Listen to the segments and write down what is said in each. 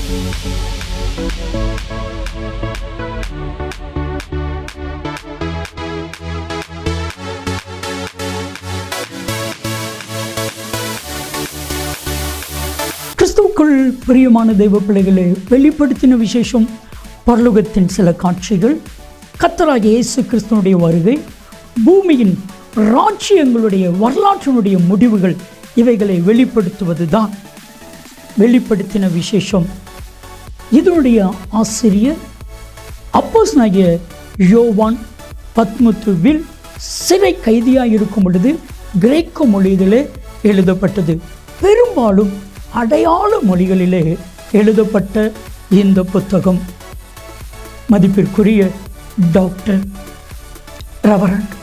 கிறிஸ்துவுக்குள் பிரியமான தெய்வ பிள்ளைகளை வெளிப்படுத்தின விசேஷம் பரலோகத்தின் சில காட்சிகள், கர்த்தராகிய இயேசு கிறிஸ்துவனுடைய வருகை, பூமியின் ராஜ்யங்களுடைய வரலாற்றினுடைய முடிவுகள், இவைகளை வெளிப்படுத்துவது தான் வெளிப்படுத்தின விசேஷம். இதனுடைய ஆசிரியர் அப்போஸ்தலனாகிய யோவான் பத்மத்துவில் சிறை கைதியாக இருக்கும் பொழுது கிரேக்க மொழியிலே எழுதப்பட்டது. பெரும்பாலும் அடையாள மொழிகளிலே எழுதப்பட்ட இந்த புத்தகம் மதிப்பிற்குரிய டாக்டர் ரெவரண்ட்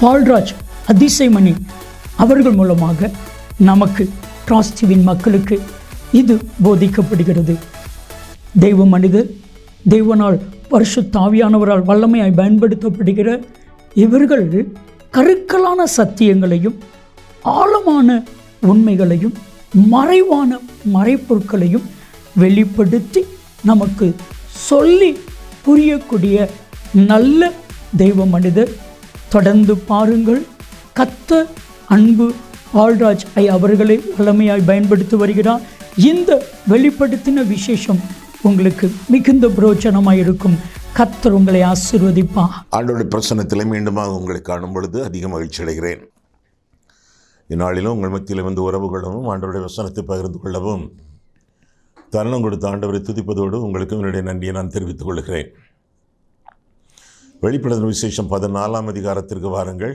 பால்ராஜ் அதிசயமணி அவர்கள் மூலமாக நமக்கு டிராஸ்டிவின் மக்களுக்கு இது போதிக்கப்படுகிறது. தெய்வ மனிதர், தெய்வனால் பரிசுத்த ஆவியானவரால் வல்லமையாய் பயன்படுத்தப்படுகிற இவர்கள் கருக்கலான சத்தியங்களையும் ஆழமான உண்மைகளையும் மறைவான மறைப்பொருட்களையும் வெளிப்படுத்தி நமக்கு சொல்லி புரியக்கூடிய நல்ல தெய்வ மனிதர். தொடர்ந்து பாருங்கள். கர்த்தர் அன்பு பால்ராஜ் அவர்களை வல்லமையாய் பயன்படுத்தி வருகிறார். இந்த வெளிப்படுத்தின விசேஷம் உங்களுக்கு மிகுந்த பிரயோஜனமாக இருக்கும். கர்த்தர் உங்களை ஆசீர்வதிப்பார். ஆண்டவருடைய பிரசன்னத்திலே மீண்டுமாக உங்களை காணும் பொழுது அதிக மகிழ்ச்சி அடைகிறேன். இந்நாளிலும் உங்கள் மத்தியில் வந்து உறவு கொள்ளவும் ஆண்டவருடைய வசனத்தை பகிர்ந்து கொள்ளவும் தருணம் கொடுத்த ஆண்டவரை துதிப்பதோடு உங்களுக்கு என்னுடைய நன்றியை நான் தெரிவித்துக் கொள்கிறேன். வெளிப்படுத்தின விசேஷம் 14ஆம் அதிகாரத்திற்கு வாருங்கள்.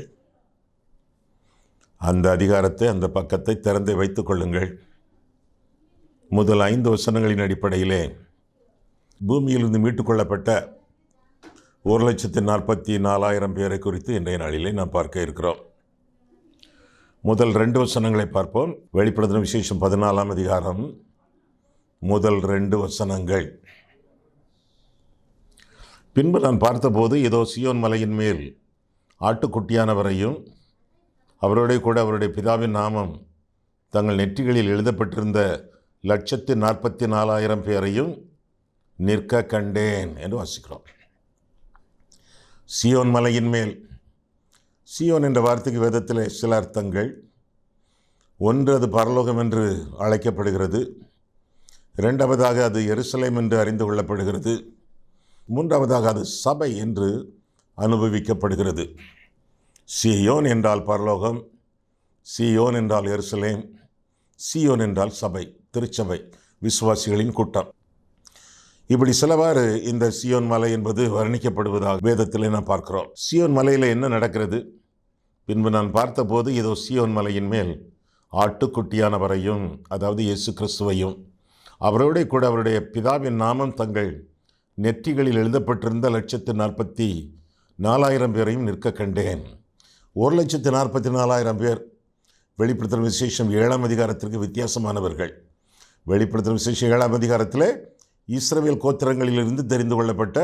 அந்த அதிகாரத்தை, அந்த பக்கத்தை திறந்து வைத்துக் கொள்ளுங்கள். முதல் 5 வசனங்களின் அடிப்படையிலே பூமியிலிருந்து மீட்டுக்கொள்ளப்பட்ட 1,44,000 பேரை குறித்து இன்றைய நாளிலே நாம் பார்க்க இருக்கிறோம். முதல் 2 வசனங்களை பார்ப்போம். வெளிப்படுத்தின விசேஷம் 14ஆம் அதிகாரம் முதல் 2 வசனங்கள். பின்பு நான் பார்த்தபோது இதோ சீயோன் மலையின் மேல் ஆட்டுக்குட்டியானவரையும் அவரோட கூட அவருடைய பிதாவின் நாமம் தங்கள் நெற்றிகளில் எழுதப்பட்டிருந்த 1,44,000 பேரையும் நிற்க கண்டேன் என்று வாசிக்கிறோம். சீயோன் மலையின் மேல். சீயோன் என்ற வார்த்தைக்கு வேதத்தில் சில அர்த்தங்கள். ஒன்று, அது பரலோகம் என்று அழைக்கப்படுகிறது. இரண்டாவதாக அது எருசலேம் என்று அறிந்து கொள்ளப்படுகிறது. மூன்றாவதாக அது சபை என்று அனுபவிக்கப்படுகிறது. சீயோன் என்றால் பரலோகம், சீயோன் என்றால் எருசலேம், சீயோன் என்றால் சபை, திருச்சபை, விசுவாசிகளின் கூட்டம். இப்படி சிலவாறு இந்த சீயோன் மலை என்பது வர்ணிக்கப்படுவதாக வேதத்தில் நாம் பார்க்கிறோம். சீயோன் மலையில் என்ன நடக்கிறது? பின்பு நான் பார்த்தபோது இதோ சீயோன் மலையின் மேல் ஆட்டுக்குட்டியானவரையும், அதாவது இயேசு கிறிஸ்துவையும், அவரோட கூட அவருடைய பிதாவின் நாமம் தங்கள் நெற்றிகளில் எழுதப்பட்டிருந்த 1,44,000 பேரையும் நிற்க கண்டேன். 1,44,000 பேர் வெளிப்படுத்தின விசேஷம் 7ஆம் அதிகாரத்திற்கு வித்தியாசமானவர்கள். வெளிப்படுத்தின விசேஷம் 7ஆம் அதிகாரத்தில் இஸ்ரவேல் கோத்திரங்களிலிருந்து தெரிந்து கொள்ளப்பட்ட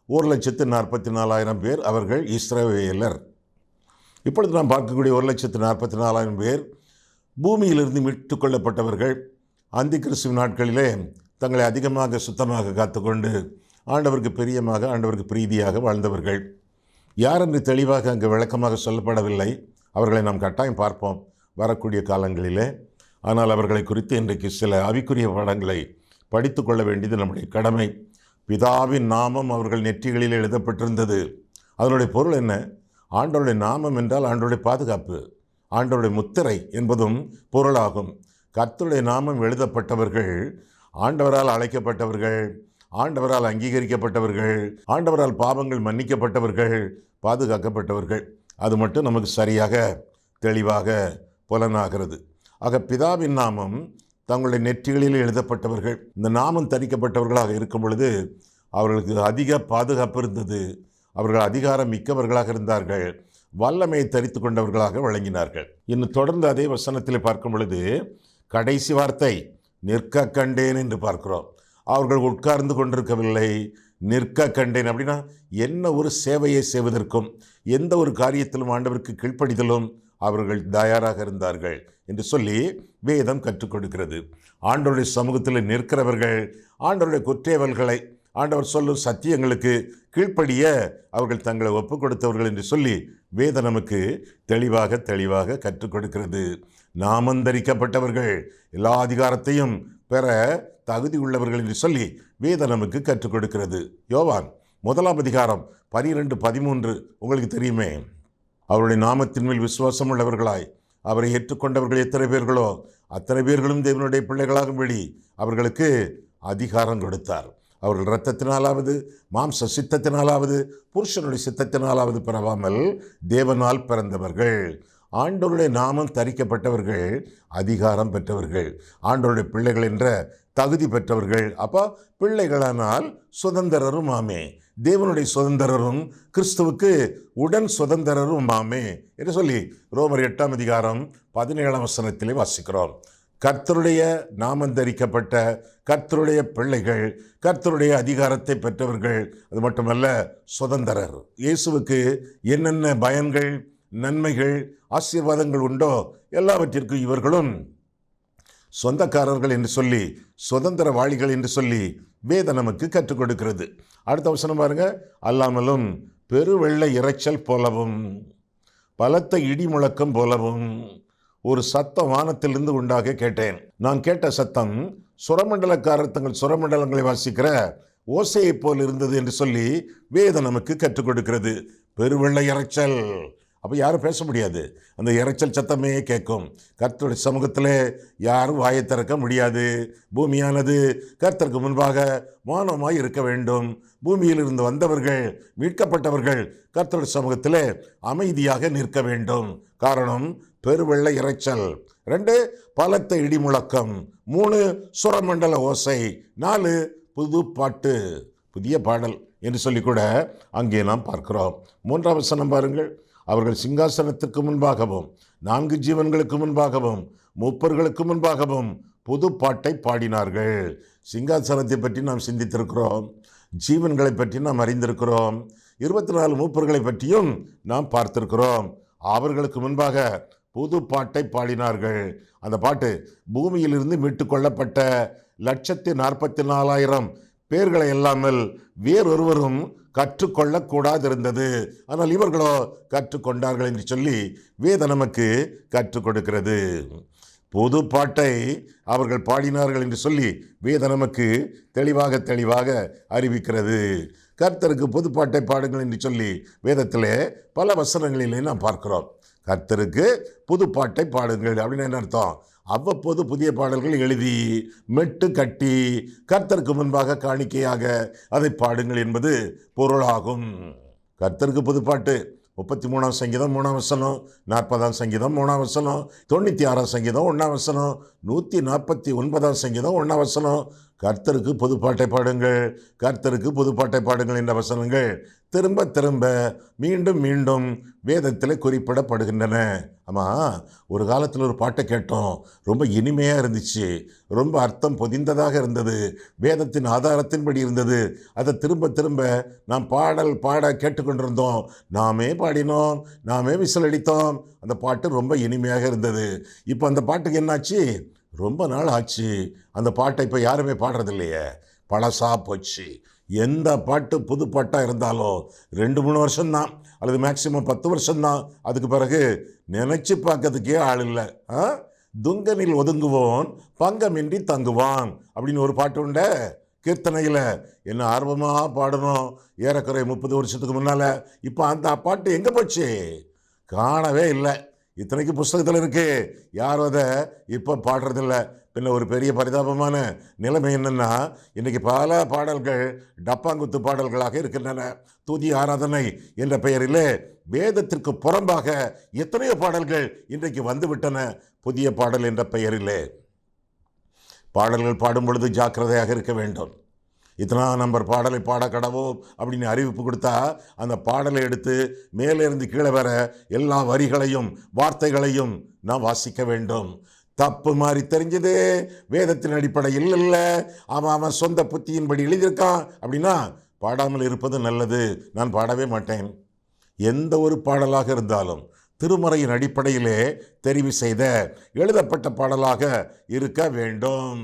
1,44,000 பேர், அவர்கள் இஸ்ரவேலர். இப்பொழுது நாம் பார்க்கக்கூடிய 1,44,000 பேர் பூமியிலிருந்து மீட்டு கொள்ளப்பட்டவர்கள். அந்தி கிறிஸ்துவின் நாட்களிலே தங்களை அதிகமாக சுத்தமாக காத்துக்கொண்டு ஆண்டவருக்கு பிரியமாக, ஆண்டவருக்கு பிரீதியாக வாழ்ந்தவர்கள். யார் என்று தெளிவாக அங்கு விளக்கமாக சொல்லப்படவில்லை. அவர்களை நாம் கட்டாயம் பார்ப்போம் வரக்கூடிய காலங்களிலே. ஆனால் அவர்களை குறித்து இன்றைக்கு சில ஆவிக்குரிய பாடங்களை படித்து கொள்ள வேண்டியது நம்முடைய கடமை. பிதாவின் நாமம் அவர்கள் நெற்றிகளில் எழுதப்பட்டிருந்தது. அதனுடைய பொருள் என்ன? ஆண்டவருடைய நாமம் என்றால் ஆண்டவருடைய பாதுகாப்பு, ஆண்டவருடைய முத்திரை என்பதும் பொருளாகும். கர்த்தருடைய நாமம் எழுதப்பட்டவர்கள் ஆண்டவரால் அழைக்கப்பட்டவர்கள், ஆண்டவரால் அங்கீகரிக்கப்பட்டவர்கள், ஆண்டவரால் பாவங்கள் மன்னிக்கப்பட்டவர்கள், பாதுகாக்கப்பட்டவர்கள். அது மட்டும் நமக்கு சரியாக தெளிவாக புலனாகிறது. ஆக பிதாவின் நாமம் தங்களுடைய நெற்றிகளில் எழுதப்பட்டவர்கள், இந்த நாமம் தரிக்கப்பட்டவர்களாக இருக்கும் பொழுது அவர்களுக்கு அதிக பாதுகாப்பு இருந்தது. அவர்கள் அதிகாரம் மிக்கவர்களாக இருந்தார்கள், வல்லமையை தரித்து கொண்டவர்களாக விளங்கினார்கள். இன்னும் தொடர்ந்து அதே வசனத்தில் பார்க்கும் பொழுது கடைசி வார்த்தை நிற்க கண்டேன் என்று பார்க்கிறோம். அவர்கள் உட்கார்ந்து கொண்டிருக்கவில்லை, நிற்க கண்டேன். அப்படின்னா என்ன ஒரு சேவையை செய்வதற்கும், எந்த ஒரு காரியத்திலும் ஆண்டவருக்கு கீழ்ப்படிதலும் அவர்கள் தயாராக இருந்தார்கள் என்று சொல்லி வேதம் கற்றுக் கொடுக்கிறது. ஆண்டவருடைய சமூகத்தில் நிற்கிறவர்கள் ஆண்டவருடைய குற்றேவல்களை, ஆண்டவர் சொல்லும் சத்தியங்களுக்கு கீழ்ப்படிய அவர்கள் தங்களை ஒப்புக் கொடுத்தவர்கள் என்று சொல்லி வேதம் நமக்கு தெளிவாக கற்றுக் கொடுக்கிறது. நாமந்தரிக்கப்பட்டவர்கள் எல்லா அதிகாரத்தையும் பெற தகுதி உள்ளவர்கள் என்று சொல்லி வேதம் நமக்கு கற்றுக் கொடுக்கிறது. யோவான் 1 அதிகாரம் 12-13 உங்களுக்கு தெரியுமே. அவருடைய நாமத்தின் மேல் விசுவாசம் உள்ளவர்களாய் அவரை ஏற்றுக்கொண்டவர்கள் எத்தனை பேர்களோ அத்தனை பேர்களும் தேவனுடைய பிள்ளைகளாகும்படி அவர்களுக்கு அதிகாரம் கொடுத்தார். அவர்கள் இரத்தத்தினாலாவது மாம்ச சித்தத்தினாலாவது புருஷனுடைய சித்தத்தினாலாவது பிறவாமல் தேவனால் பிறந்தவர்கள். ஆண்டவருடைய நாமம் தரிக்கப்பட்டவர்கள் அதிகாரம் பெற்றவர்கள், ஆண்டவருடைய பிள்ளைகள் என்ற தகுதி பெற்றவர்கள். அப்போ பிள்ளைகளானால் சுதந்திரரும் ஆமே, தேவனுடைய சுதந்திரரும் கிறிஸ்துவுக்கு உடன் சுதந்திரரும் ஆமே என்று சொல்லி ரோமர் 8 அதிகாரம் 17 வாசிக்கிறோம். கர்த்தருடைய நாமந்தரிக்கப்பட்ட கர்த்தருடைய பிள்ளைகள், கர்த்தருடைய அதிகாரத்தை பெற்றவர்கள், அது மட்டுமல்ல சுதந்திரர். இயேசுவுக்கு என்னென்ன பயன்கள், நன்மைகள், ஆசீர்வாதங்கள் உண்டோ எல்லாவற்றிற்கும் இவர்களும் சொந்தக்காரர்கள் என்று சொல்லி, சுதந்திரவாளிகள் என்று சொல்லி வேதம் நமக்கு கற்றுக் கொடுக்கிறது. அடுத்த வசனம் பாருங்க. அல்லாமலும் பெருவெள்ள இரைச்சல் போலவும் பலத்த இடி முழக்கம் போலவும் ஒரு சத்தம் வானத்திலிருந்து உண்டாக கேட்டேன். நான் கேட்ட சத்தம் சுரமண்டலக்காரர் தங்கள் சுரமண்டலங்களை வாசிக்கிற ஓசையை போல் இருந்தது என்று சொல்லி வேதம் நமக்கு கற்றுக் கொடுக்கிறது. பெருவெள்ள இரைச்சல், அப்போ யாரும் பேச முடியாது, அந்த இரைச்சல் சத்தமே கேட்கும். கர்த்தருடைய சமூகத்தில் யாரும் வாயை திறக்க முடியாது. பூமியானது கர்த்தருக்கு முன்பாக மௌனமாய் இருக்க வேண்டும். பூமியில் இருந்து வந்தவர்கள், மீட்கப்பட்டவர்கள் கர்த்தருடைய சமூகத்தில் அமைதியாக நிற்க வேண்டும். காரணம் பெருவெள்ள இரைச்சல். 2 பலத்த இடி முழக்கம். 3 சுரமண்டல ஓசை. 4 புது பாட்டு, புதிய பாடல் என்று சொல்லி கூட அங்கே நாம் பார்க்கிறோம். 3ஆம் வசனம் பாருங்கள். அவர்கள் சிங்காசனத்துக்கு முன்பாகவும் 4 ஜீவன்களுக்கு முன்பாகவும் மூப்பர்களுக்கு முன்பாகவும் புது பாட்டை பாடினார்கள். சிங்காசனத்தை பற்றி நாம் சிந்தித்திருக்கிறோம், ஜீவன்களை பற்றி நாம் அறிந்திருக்கிறோம், 24 மூப்பர்களை பற்றியும் நாம் பார்த்திருக்கிறோம். அவர்களுக்கு முன்பாக புது பாட்டை பாடினார்கள். அந்த பாட்டு பூமியிலிருந்து மீட்டு கொள்ளப்பட்ட 1,44,000 பேர்களை இல்லாமல் வேறொருவரும் கற்றுக்கொள்ளக்கூடாது இருந்தது. ஆனால் இவர்களோ கற்றுக்கொண்டார்கள் என்று சொல்லி வேதம் நமக்கு கற்றுக் கொடுக்கிறது. புது பாட்டை அவர்கள் பாடினார்கள் என்று சொல்லி வேதம் நமக்கு தெளிவாக அறிவிக்கிறது. கர்த்தருக்கு புது பாட்டை பாடுங்கள் என்று சொல்லி வேதத்திலே பல வசனங்களிலே நாம் பார்க்கிறோம். கர்த்தருக்கு புது பாட்டை பாடுங்கள் அப்படின்னு என்ன அர்த்தம்? அவ்வப்போது புதிய பாடல்கள் எழுதி மெட்டு கட்டி கர்த்தருக்கு முன்பாக காணிக்கையாக அதை பாடுங்கள் என்பது பொருளாகும். கர்த்தருக்கு புது பாட்டு 33ஆம் சங்கீதம் 3ஆம் வசனம், 40ஆம் சங்கீதம் 3ஆம் வசனம், 96ஆம் சங்கீதம் 1ஆம் வசனம், 149ஆம் சங்கீதம் 1ஆம் வசனம். கர்த்தருக்கு புது பாட்டை பாடுங்கள், கர்த்தருக்கு புது பாட்டை பாடுங்கள் என்ற வசனங்கள் திரும்ப மீண்டும் வேதத்தில் குறிப்பிடப்படுகின்றன. ஆமாம், ஒரு காலத்தில் ஒரு பாட்டை கேட்டோம், ரொம்ப இனிமையாக இருந்துச்சு, ரொம்ப அர்த்தம் பொதிந்ததாக இருந்தது, வேதத்தின் ஆதாரத்தின்படி இருந்தது. அதை திரும்ப நாம் பாட கேட்டுக்கொண்டிருந்தோம், நாமே பாடினோம், நாமே விசில் அடித்தோம். அந்த பாட்டு ரொம்ப இனிமையாக இருந்தது. இப்போ அந்த பாட்டுக்கு என்னாச்சு? ரொம்ப நாள் ஆச்சு, அந்த பாட்டை இப்போ யாருமே பாடுறதில்லையே, பழசா போச்சு. எந்த பாட்டு புது பாட்டாக இருந்தாலும் 2-3 வருஷம்தான், அல்லது மேக்சிமம் 10 வருஷம்தான். அதுக்கு பிறகு நினச்சி பார்க்கறதுக்கே ஆள் இல்லை. துங்கனில் ஒதுங்குவோன் பங்கமின்றி தங்குவான் அப்படின்னு ஒரு பாட்டு உண்ட கீர்த்தனையில். என்ன ஆர்வமாக பாடணும், ஏறக்குறை 30 வருஷத்துக்கு முன்னால். இப்போ அந்த பாட்டு எங்கே போச்சு? காணவே இல்லை. இத்தனைக்கு புஸ்தகத்தில் இருக்கு, யாரும் அதை இப்போ பாடுறதில்ல. பின்ன ஒரு பெரிய பரிதாபமான நிலைமை என்னென்னா, இன்றைக்கி பல பாடல்கள் டப்பாங்குத்து பாடல்களாக இருக்கின்றன. துதி ஆராதனை என்ற பெயரிலே வேதத்திற்கு புறம்பாக எத்தனையோ பாடல்கள் இன்றைக்கு வந்துவிட்டன. புதிய பாடல் என்ற பெயரிலே பாடல்கள் பாடும் பொழுது ஜாக்கிரதையாக இருக்க வேண்டும். இத்தனா நம்பர் பாடலை பாட கடவோம் அப்படின்னு அறிவிப்பு கொடுத்தா அந்த பாடலை எடுத்து மேலிருந்து கீழே வர எல்லா வரிகளையும் வார்த்தைகளையும் நாம் வாசிக்க வேண்டும். தப்பு மாதிரி தெரிஞ்சது, வேதத்தின் அடிப்படையில் இல்லை, அவன் சொந்த புத்தியின்படி எழுதியிருக்கான் அப்படின்னா பாடாமல் இருப்பது நல்லது. நான் பாடவே மாட்டேன். எந்த ஒரு பாடலாக இருந்தாலும் திருமறையின் அடிப்படையிலே தெரிவு செய்த எழுதப்பட்ட பாடலாக இருக்க வேண்டும்.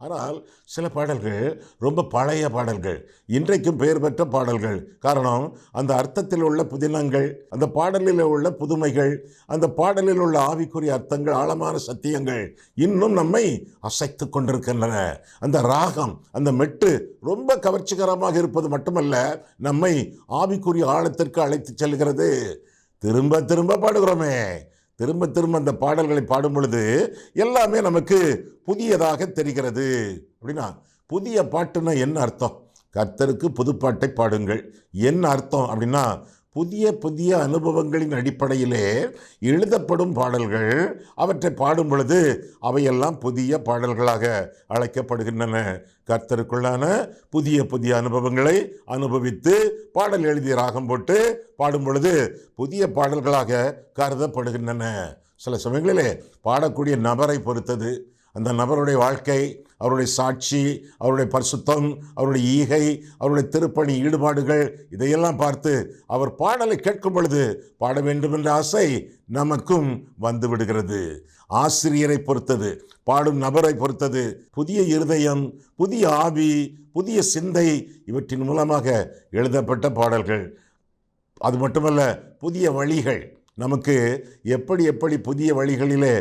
ஆனால் சில பாடல்கள் ரொம்ப பழைய பாடல்கள், இன்றைக்கும் பெயர் பெற்ற பாடல்கள். காரணம், அந்த அர்த்தத்தில் உள்ள புதினங்கள், அந்த பாடலில் உள்ள புதுமைகள், அந்த பாடலில் உள்ள ஆவிக்குரிய அர்த்தங்கள், ஆழமான சத்தியங்கள் இன்னும் நம்மை அசைத்து கொண்டிருக்கின்றன. அந்த ராகம், அந்த மெட்டு ரொம்ப கவர்ச்சிகரமாக இருப்பது மட்டுமல்ல, நம்மை ஆவிக்குரிய ஆழத்திற்கு அழைத்து செல்கிறது. திரும்ப திரும்ப பாடுகிறோமே, திரும்ப திரும்ப அந்த பாடல்களை பாடும் பொழுது எல்லாமே நமக்கு புதியதாக தெரிகிறது. அப்படின்னா புதிய பாட்டுன்னா என்ன அர்த்தம்? கர்த்தருக்கு புதுப்பாட்டை பாடுங்கள். என்ன அர்த்தம் அப்படின்னா, புதிய புதிய அனுபவங்களின் அடிப்படையிலே எழுதப்படும் பாடல்கள், அவற்றை பாடும் பொழுது அவையெல்லாம் புதிய பாடல்களாக அழைக்கப்படுகின்றன. கர்த்தருக்குள்ளான புதிய புதிய அனுபவங்களை அனுபவித்து பாடல் எழுதி ராகம் போட்டு பாடும் பொழுது புதிய பாடல்களாக கருதப்படுகின்றன. சில சமயங்களிலே பாடக்கூடிய நபரை பொறுத்தது, அந்த நபருடைய வாழ்க்கை, அவருடைய சாட்சி, அவருடைய பரிசுத்தம், அவருடைய ஈகை, அவருடைய திருப்பணி ஈடுபாடுகள், இதையெல்லாம் பார்த்து அவர் பாடலை கேட்கும் பொழுது பாட வேண்டும் என்ற ஆசை நமக்கும் வந்து விடுகிறது. ஆசிரியரை பொறுத்தது, பாடும் நபரை பொறுத்தது. புதிய இருதயம், புதிய ஆவி, புதிய சிந்தை, இவற்றின் மூலமாக எழுதப்பட்ட பாடல்கள். அது மட்டுமல்ல, புதிய வழிகள், நமக்கு எப்படி எப்படி புதிய வழிகளிலே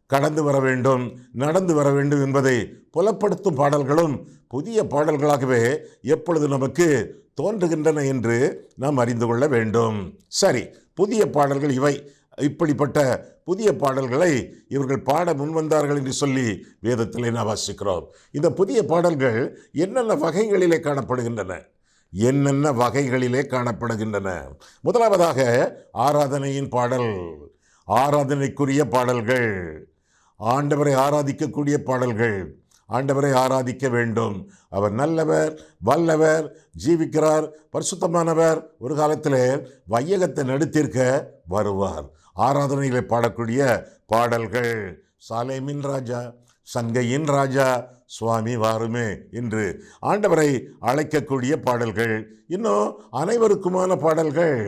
கடந்து வர வேண்டும், நடந்து வர வேண்டும் என்பதை புலப்படுத்தும் பாடல்களும் புதிய பாடல்களாகவே எப்பொழுது நமக்கு தோன்றுகின்றன என்று நாம் அறிந்து கொள்ள வேண்டும். சரி, புதிய பாடல்கள் இவை. இப்படிப்பட்ட புதிய பாடல்களை இவர்கள் பாட முன்வந்தார்கள் என்று சொல்லி வேதத்திலே நாம் வாசிக்கிறோம். இந்த புதிய பாடல்கள் என்னென்ன வகைகளிலே காணப்படுகின்றன? என்னென்ன வகைகளிலே காணப்படுகின்றன? முதலாவதாக ஆராதனையின் பாடல், ஆராதனைக்குரிய பாடல்கள், ஆண்டவரை ஆராதிக்கக்கூடிய பாடல்கள். ஆண்டவரை ஆராதிக்க வேண்டும். அவர் நல்லவர், வல்லவர், ஜீவிக்கிறார், பரிசுத்தமானவர், ஒரு காலத்தில் வையகத்தை நடுத்திருக்க வருவார். ஆராதனைகளை பாடக்கூடிய பாடல்கள். சாலேமின் ராஜா, சங்கையின் ராஜா, சுவாமி வாருமே என்று ஆண்டவரை அழைக்கக்கூடிய பாடல்கள். இன்னும் அனைவருக்குமான பாடல்கள்,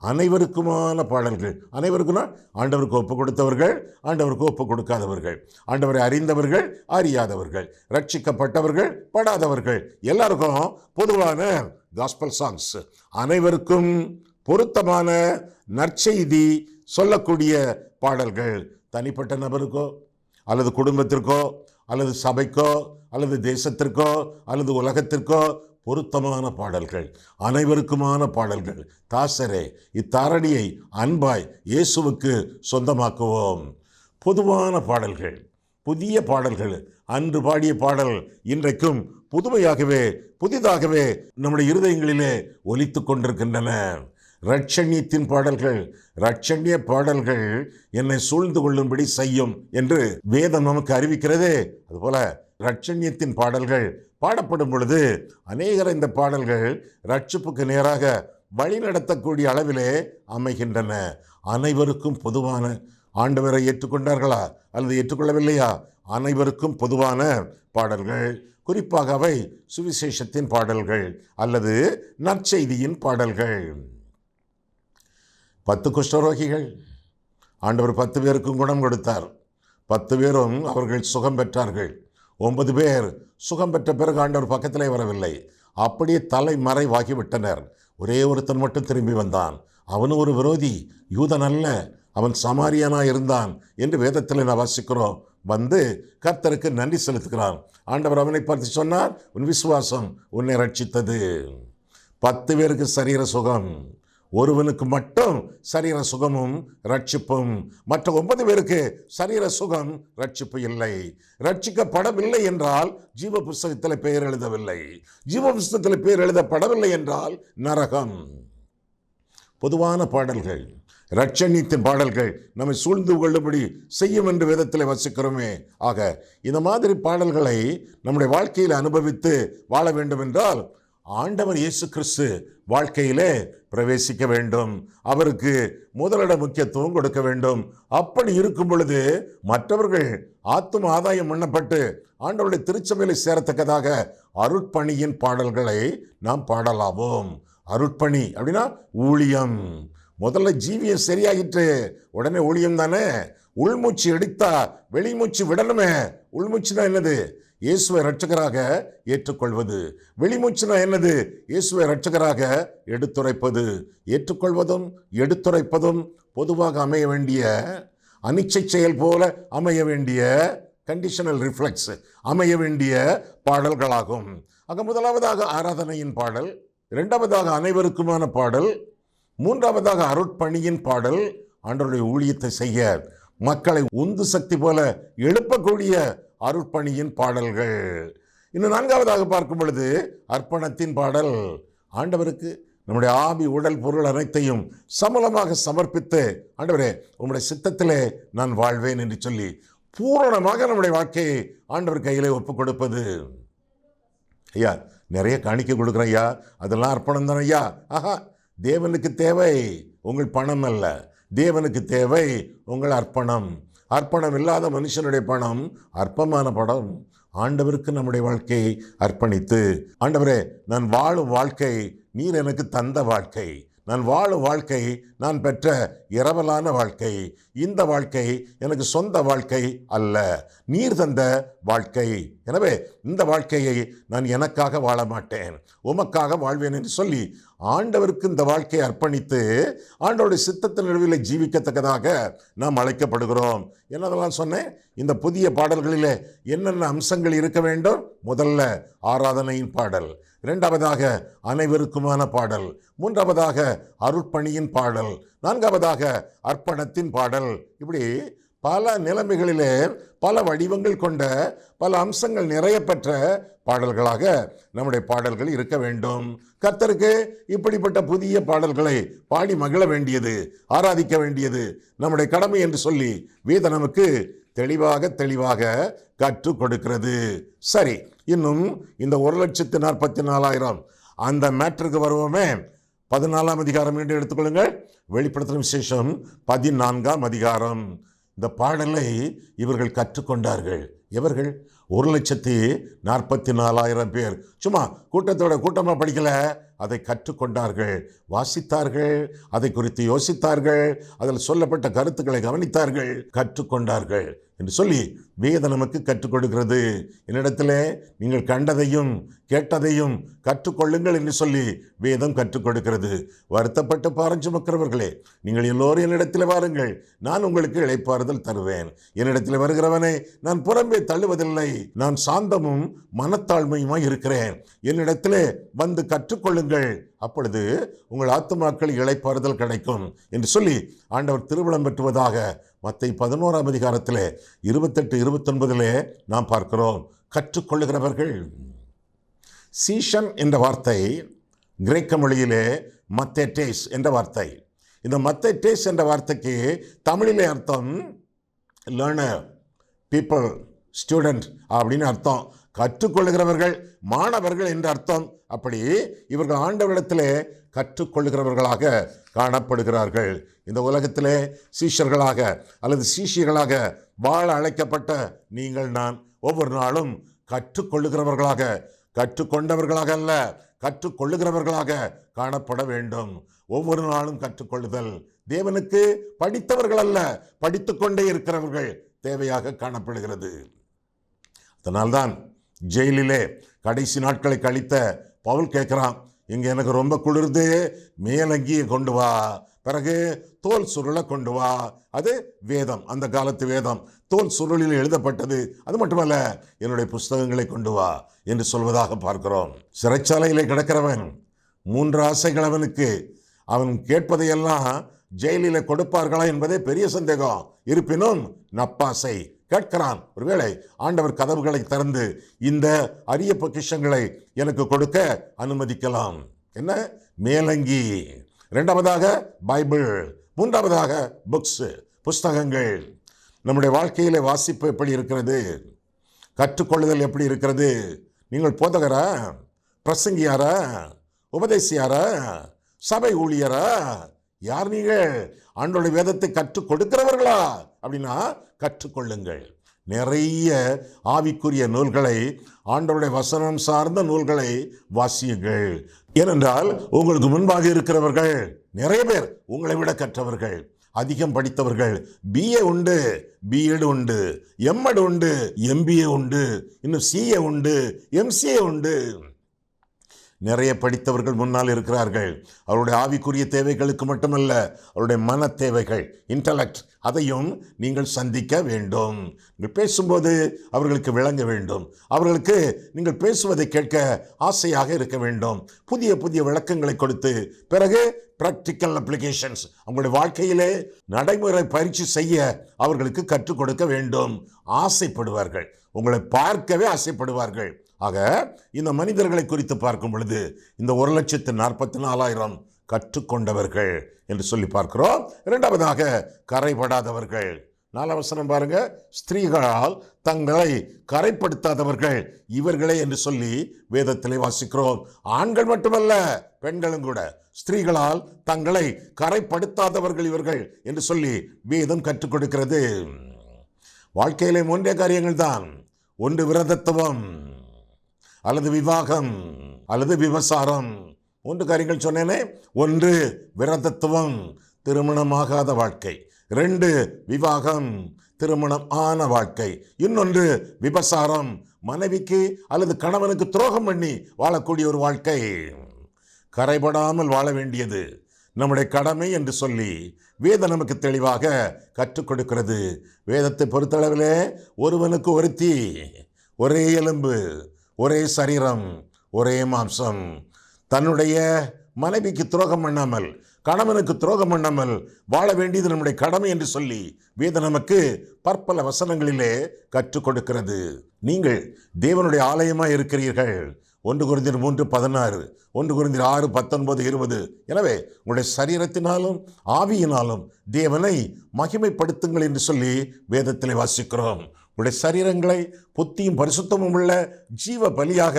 அனைவருக்குமான பாடல்கள். அனைவருக்குன்னா ஆண்டவருக்கு ஒப்பு கொடுத்தவர்கள், ஆண்டவருக்கு ஒப்பு கொடுக்காதவர்கள், ஆண்டவரை அறிந்தவர்கள், அறியாதவர்கள், ரட்சிக்கப்பட்டவர்கள், படாதவர்கள், எல்லாருக்கும் பொதுவான காஸ்பல் சாங்ஸ். அனைவருக்கும் பொருத்தமான நற்செய்தி சொல்லக்கூடிய பாடல்கள். தனிப்பட்ட நபருக்கோ அல்லது குடும்பத்திற்கோ அல்லது சபைக்கோ அல்லது தேசத்திற்கோ அல்லது உலகத்திற்கோ பொருத்தமான பாடல்கள், அனைவருக்குமான பாடல்கள். தாசரே, இத்தாரணியை அன்பாய் இயேசுவுக்கு சொந்தமாக்குவோம். பொதுவான பாடல்கள், புதிய பாடல்கள். அன்று பாடிய பாடல் இன்றைக்கும் புதுமையாகவே புதிதாகவே நம்முடைய இருதயங்களிலே ஒலித்து கொண்டிருக்கின்றன. இரட்சண்யத்தின் பாடல்கள், இரட்சண்ய பாடல்கள் என்னை சூழ்ந்து கொள்ளும்படி செய்யும் என்று வேதம் நமக்கு அறிவிக்கிறதே. அதுபோல இரட்சண்யத்தின் பாடல்கள் பாடப்படும் பொழுது அநேகர் இந்த பாடல்கள் ரட்சிப்புக்கு நேராக வழி நடத்தக்கூடிய அளவிலே அமைகின்றன. அனைவருக்கும் பொதுவான, ஆண்டவரை ஏற்றுக்கொண்டார்களா அல்லது ஏற்றுக்கொள்ளவில்லையா, அனைவருக்கும் பொதுவான பாடல்கள். குறிப்பாக அவை சுவிசேஷத்தின் பாடல்கள் அல்லது நற்செய்தியின் பாடல்கள். 10 குஷ்டரோகிகள், ஆண்டவர் 10 பேருக்கும் குணம் கொடுத்தார். 10 பேரும் அவர்கள் சுகம் பெற்றார்கள். 9 பேர் சுகம் பெற்ற பிறகு ஆண்டவர் பக்கத்திலே வரவில்லை, அப்படியே தலைமறைவாகிவிட்டனர். ஒரே ஒருத்தன் மட்டும் திரும்பி வந்தான். அவனும் ஒரு விரோதி, யூதன் அல்ல, அவன் சமாரியனாக இருந்தான் என்று வேதத்தில் நான் வாசிக்கிறோம். வந்து கர்த்தருக்கு நன்றி செலுத்துகிறான். ஆண்டவர் அவனை பார்த்து சொன்னார், உன் விசுவாசம் உன்னை ரட்சித்தது. 10 பேருக்கு சரீர சுகம், ஒருவனுக்கு மட்டும் சரீர சுகமும் ரட்சிப்பும். மற்ற 9 பேருக்கு சரீர சுகம் ரட்சிப்பு இல்லை. ரட்சிக்கப்படவில்லை என்றால் ஜீவ புஸ்தகத்தில் பெயர் எழுதவில்லை. ஜீவ புஸ்தகத்தில் பெயர் எழுதப்படவில்லை என்றால் நரகம். பொதுவான பாடல்கள், இரட்சண்யத்தின் பாடல்கள் நம்மை சூழ்ந்து கொள்ளும்படி செய்யும் என்று வேதத்தில் வசிக்கிறோமே. ஆக இந்த மாதிரி பாடல்களை நம்முடைய வாழ்க்கையில் அனுபவித்து வாழ வேண்டும் என்றால் ஆண்டவர் இயேசு கிறிஸ்து வாழ்க்கையிலே பிரவேசிக்க வேண்டும். அவருக்கு முதலிட முக்கியத்துவம் கொடுக்க வேண்டும். அப்படி இருக்கும் பொழுது மற்றவர்கள் ஆத்தும ஆதாயம் பண்ணப்பட்டு ஆண்டவருடைய திருச்சபையிலே சேரத்தக்கதாக அருட்பணியின் பாடல்களை நாம் பாடலாவோம். அருட்பணி அப்படின்னா ஊழியம், முதல்ல ஜீவியம் சரியாகிட்டு உடனே ஊழியம் தானே. உள்மூச்சு எடுத்தா வெளிமூச்சு விடணுமே. உள்மூச்சுனா என்னது? இயேசுவை இரட்சகராக ஏற்றுக்கொள்வது. வெளிமூச்சுனா என்னது? இயேசுவை இரட்சகராக எடுத்துரைப்பது. ஏற்றுக்கொள்வதும் எடுத்துரைப்பதும் பொதுவாக அமைய வேண்டிய, அனிச்சை செயல் போல அமைய வேண்டிய, கண்டிஷனல் ரிஃப்ளெக்ஸ் அமைய வேண்டிய பாடல்களாகும். ஆக முதலாவதாக ஆராதனையின் பாடல், இரண்டாவதாக அனைவருக்குமான பாடல், மூன்றாவதாக அருட்பணியின் பாடல், ஆண்டவருடைய ஊழியத்தை செய்ய மக்களை உந்து சக்தி போல எழுப்பக்கூடிய அருட்பணியின் பாடல்கள். இன்னும் நான்காவதாக பார்க்கும் பொழுது அர்ப்பணத்தின் பாடல். ஆண்டவருக்கு நம்முடைய ஆவி உடல் பொருள் அனைத்தையும் சமூலமாக சமர்ப்பித்து, ஆண்டவரே உம்முடைய சித்தத்திலே நான் வாழ்வேன் என்று சொல்லி பூரணமாக நம்முடைய வாழ்க்கையை ஆண்டவர் கையிலே ஒப்புக் கொடுப்பது. ஐயா நிறைய காணிக்கை கொடுக்குறேன் ஐயா, அதெல்லாம் அர்ப்பணம் தானே ஐயா. ஆஹா, தேவனுக்கு தேவை உங்கள் பணம் அல்ல, தேவனுக்கு தேவை உங்கள் அர்ப்பணம். அர்ப்பணம் இல்லாத மனுஷனுடைய பணம் அற்பமான பணம். ஆண்டவருக்கு நம்முடைய வாழ்க்கையை அர்ப்பணித்து, ஆண்டவரே நான் வாழும் வாழ்க்கை நீர் எனக்கு தந்த வாழ்க்கை, நான் வாழும் வாழ்க்கை நான் பெற்ற இரவலான வாழ்க்கை, இந்த வாழ்க்கை எனக்கு சொந்த வாழ்க்கை அல்ல, நீர் தந்த வாழ்க்கை. எனவே இந்த வாழ்க்கையை நான் எனக்காக வாழ மாட்டேன், உமக்காக வாழ்வேன் என்று சொல்லி ஆண்டவருக்கு இந்த வாழ்க்கையை அர்ப்பணித்து ஆண்டவருடைய சித்தத்தின் நடுவில் ஜீவிக்கத்தக்கதாக நாம் அழைக்கப்படுகிறோம். என்னதெல்லாம் சொன்னேன்? இந்த புதிய பாடல்களிலே என்னென்ன அம்சங்கள் இருக்க வேண்டும்? முதல்ல ஆராதனையின் பாடல், இரண்டாவதாக அனைவருக்குமான பாடல், மூன்றாவதாக அருட்பணியின் பாடல், நான்காவதாக அர்ப்பணத்தின் பாடல். இப்படி பல நிலைமைகளிலே பல வடிவங்கள் கொண்ட பல அம்சங்கள் நிறைய பெற்ற பாடல்களாக நம்முடைய பாடல்கள் இருக்க வேண்டும். கர்த்தருக்கு இப்படிப்பட்ட புதிய பாடல்களை பாடி மகிழ வேண்டியது, ஆராதிக்க வேண்டியது நம்முடைய கடமை என்று சொல்லி வேதம் நமக்கு தெளிவாக கற்றுக் கொடுக்கிறது. சரி, இன்னும் இந்த 1,44,000 அந்த மேட்டருக்கு வருவோமே. 14ஆம் அதிகாரம் என்று எடுத்துக்கொள்ளுங்கள். வெளிப்படுத்தின விசேஷம் 14ஆம் அதிகாரம். இந்த பாடலை இவர்கள் கற்றுக்கொண்டார்கள். எவர்கள்? 1,44,000 பேர். சும்மா கூட்டத்தோட கூட்டமாக படிக்கல, அதை கற்றுக்கொண்டார்கள், வாசித்தார்கள், அதை குறித்து யோசித்தார்கள், அதில் சொல்லப்பட்ட கருத்துக்களை கவனித்தார்கள், கற்றுக்கொண்டார்கள் என்று சொல்லி வேதம் நமக்கு கற்றுக் கொடுக்கிறது. என்னிடத்தில் நீங்கள் கண்டதையும் கேட்டதையும் கற்றுக்கொள்ளுங்கள் என்று சொல்லி வேதம் கற்றுக் கொடுக்கிறது. வருத்தப்பட்டு பாரம் சுமக்கிறவர்களே, நீங்கள் எல்லோரும் என்னிடத்தில் வாருங்கள், நான் உங்களுக்கு இளைப்பாறுதல் தருவேன். என்னிடத்தில் வருகிறவனை நான் புறம்பே தள்ளுவதில்லை, நான் சாந்தமும் மனத்தாழ்மையுமாய் இருக்கிறேன். என்னிடத்திலே வந்து கற்றுக்கொள்ளுங்கள், அப்பொழுது உங்கள் ஆத்துமாக்கள் இளைப்பாறுதல் கிடைக்கும் என்று சொல்லி ஆண்டவர் திருவிழம் பெற்றுவதாக மத்தேயு 11ஆம் அதிகாரத்திலே 28-29 நாம் பார்க்கிறோம். கற்றுக்கொள்ளுகிறவர்கள். சீஷன் என்ற வார்த்தை கிரேக்க மொழியிலே மத்தேட்டேஸ் என்ற வார்த்தை. இந்த மத்தேட்டேஸ் என்ற வார்த்தைக்கு தமிழிலே அர்த்தம் லேர்னர், பீப்புள், ஸ்டூடெண்ட் அப்படின்னு அர்த்தம். கற்றுக்கொள்ளுகிறவர்கள், மாணவர்கள் என்ற அர்த்தம். அப்படி இவர்கள் ஆண்டவரிடத்திலே கற்றுக்கொள்ளுகிறவர்களாக காணப்படுகிறார்கள். இந்த உலகத்திலே சீஷர்களாக அல்லது சீஷிகளாக வாழ அழைக்கப்பட்ட நீங்கள் நான் ஒவ்வொரு நாளும் கற்றுக்கொள்ளுகிறவர்களாக, கற்றுக்கொண்டவர்களாக அல்ல, கற்றுக்கொள்ளுகிறவர்களாக காணப்பட வேண்டும். ஒவ்வொரு நாளும் கற்றுக்கொள்ளுதல். தேவனுக்கு படித்தவர்கள் அல்ல, படித்துக்கொண்டே இருக்கிறவர்கள் தேவையாக காணப்படுகிறது. அதனால்தான் ஜெயிலிலே கடைசி நாட்களை கழித்த பவுல் கேட்கிறான், இங்கே எனக்கு ரொம்ப குளிர்ந்து, மேலங்கியை கொண்டு வா, பிறகு தோல் சுருளை கொண்டு வா. அது வேதம், அந்த காலத்து வேதம், தோல் சுருளில் எழுதப்பட்டது. அது மட்டுமல்ல, என்னுடைய புஸ்தகங்களை கொண்டு வா என்று சொல்வதாக பார்க்கிறோம். சிறைச்சாலையிலே கிடக்கிறவன் 3 ஆசைகள் அவனுக்கு. அவன் கேட்பதையெல்லாம் ஜெயிலில் கொடுப்பார்களா என்பதே பெரிய சந்தேகம். இருப்பினும் நப்பாசை கேட்கிறான். ஒருவேளை ஆண்டவர் கதவுகளை திறந்து இந்த அரிய பொக்கிஷங்களை எனக்கு கொடுக்க அனுமதிக்கலாம். என்ன? மேலங்கி. இரண்டாவதாக பைபிள். மூன்றாவதாக புக்ஸ், புஸ்தகங்கள். நம்முடைய வாழ்க்கையிலே வாசிப்பு எப்படி இருக்கிறது? கற்றுக்கொள்ளுதல் எப்படி இருக்கிறது? நீங்கள் போதகரா, பிரசங்கியாரா, உபதேசியாரா, சபை ஊழியரா? யார் நீங்கள்? ஆண்டவருடைய வேதத்தை கற்றுக் கொடுக்கிறவர்களா? அப்படின்னா கற்றுக்கொள்ளுங்கள். நிறைய ஆவிக்குரிய நூல்களை, ஆண்டவருடைய வசனம் சார்ந்த நூல்களை வாசியுங்கள். ஏனென்றால் உங்களுக்கு முன்பாக இருக்கிறவர்கள் நிறைய பேர் உங்களை விட கற்றவர்கள், அதிகம் படித்தவர்கள். பிஏ உண்டு, பிஎட் உண்டு, எம்எட் உண்டு, எம்பிஏ உண்டு, இன்னும் சிஏ உண்டு, எம்சிஏ உண்டு. நிறைய படித்தவர்கள் முன்னால் இருக்கிறார்கள். அவருடைய ஆவிக்குரிய தேவைகளுக்கு மட்டுமல்ல, அவருடைய மன தேவைகள், இன்டலெக்ட், அதையும் நீங்கள் சந்திக்க வேண்டும். நீங்கள் பேசும்போது அவர்களுக்கு விளங்க வேண்டும். அவர்களுக்கு நீங்கள் பேசுவதை கேட்க ஆசையாக இருக்க வேண்டும். புதிய புதிய விளக்கங்களை கொடுத்து பிறகு ப்ராக்டிக்கல் அப்ளிகேஷன்ஸ் அவங்களுடைய வாழ்க்கையிலே நடைமுறை பயிற்சி செய்ய அவர்களுக்கு கற்றுக் கொடுக்க வேண்டும். ஆசைப்படுவார்கள், உங்களை பார்க்கவே ஆசைப்படுவார்கள். ஆக இந்த மனிதர்களை குறித்து பார்க்கும் பொழுது இந்த 1,44,000 கற்றுக்கொண்டவர்கள் என்று சொல்லி பார்க்கிறோம். இரண்டாவதாக கரைபடாதவர்கள். 4 வசனம் பாருங்க. ஸ்திரீகளால் தங்களை கரைப்படுத்தாதவர்கள் இவர்களே என்று சொல்லி வேதத்திலே வாசிக்கிறோம். ஆண்கள் மட்டுமல்ல, பெண்களும் கூட. ஸ்திரீகளால் தங்களை கரைப்படுத்தாதவர்கள் இவர்கள் என்று சொல்லி வேதம் கற்றுக் கொடுக்கிறது. வாழ்க்கையிலே 3 காரியங்கள் தான். ஒன்று விரதத்துவம், அல்லது விவாகம், அல்லது விபசாரம். 3 காரியங்கள் சொன்னேனே. 1 விரதத்துவம், திருமணமாகாத வாழ்க்கை. 2 விவாகம், திருமணம் ஆன வாழ்க்கை. இன்னொன்று விபசாரம், மனைவிக்கு அல்லது கணவனுக்கு துரோகம் பண்ணி வாழக்கூடிய ஒரு வாழ்க்கை. கரைபடாமல் வாழ வேண்டியது நம்முடைய கடமை என்று சொல்லி வேதம் நமக்கு தெளிவாக கற்றுக் கொடுக்கிறது. வேதத்தை பொறுத்தளவிலே ஒருவனுக்கு ஒருத்தி, ஒரே எலும்பு, ஒரே சரீரம், ஒரே மாம்சம். தன்னுடைய மனைவிக்கு துரோகம் பண்ணாமல், கணவனுக்கு துரோகம் பண்ணாமல் வாழ வேண்டியது நம்முடைய கடமை என்று சொல்லி வேதம் நமக்கு பற்பல வசனங்களிலே கற்றுக் கொடுக்கிறது. நீங்கள் தேவனுடைய ஆலயமாக இருக்கிறீர்கள். 1 கொரிந்தியர் 3:16, 1 கொரிந்தியர் 6:19, 20. எனவே உங்களுடைய சரீரத்தினாலும் ஆவியினாலும் தேவனை மகிமைப்படுத்துங்கள் என்று சொல்லி வேதத்திலே வாசிக்கிறோம். உங்களுடைய சரீரங்களை புத்தியும் பரிசுத்தமும் உள்ள ஜீவ பலியாக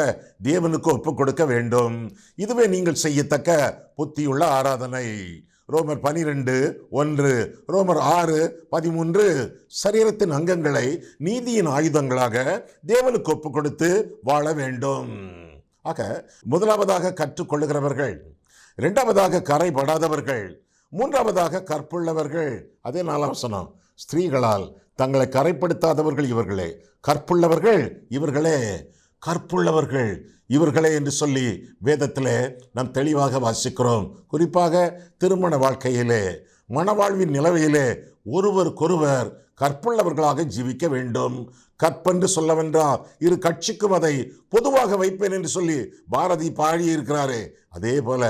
தேவனுக்கு ஒப்புக் கொடுக்க வேண்டும். இதுவே நீங்கள் செய்யத்தக்க புத்தியுள்ள ஆராதனை. ரோமர் 12:1, ரோமர் 6:13 சரீரத்தின் அங்கங்களை நீதியின் ஆயுதங்களாக தேவனுக்கு ஒப்புக் கொடுத்து வாழ வேண்டும். ஆக முதலாவதாக கற்றுக்கொள்ளுகிறவர்கள், இரண்டாவதாக கரைபடாதவர்கள், மூன்றாவதாக கற்புள்ளவர்கள். அதே 4 வசனம். ஸ்திரீகளால் தங்களை கரைப்படுத்தாதவர்கள் இவர்களே, கற்புள்ளவர்கள் இவர்களே, கற்புள்ளவர்கள் இவர்களே என்று சொல்லி வேதத்திலே நாம் தெளிவாக வாசிக்கிறோம். குறிப்பாக திருமண வாழ்க்கையிலே, மணவாழ்வின் நிலவையிலே ஒருவருக்கொருவர் கற்புள்ளவர்களாக ஜீவிக்க வேண்டும். கற்பென்று சொல்லவென்றால் இரு கட்சிக்கும் அதை பொதுவாக வைப்பேன் என்று சொல்லி பாரதி பாடியிருக்கிறாரே, அதே போல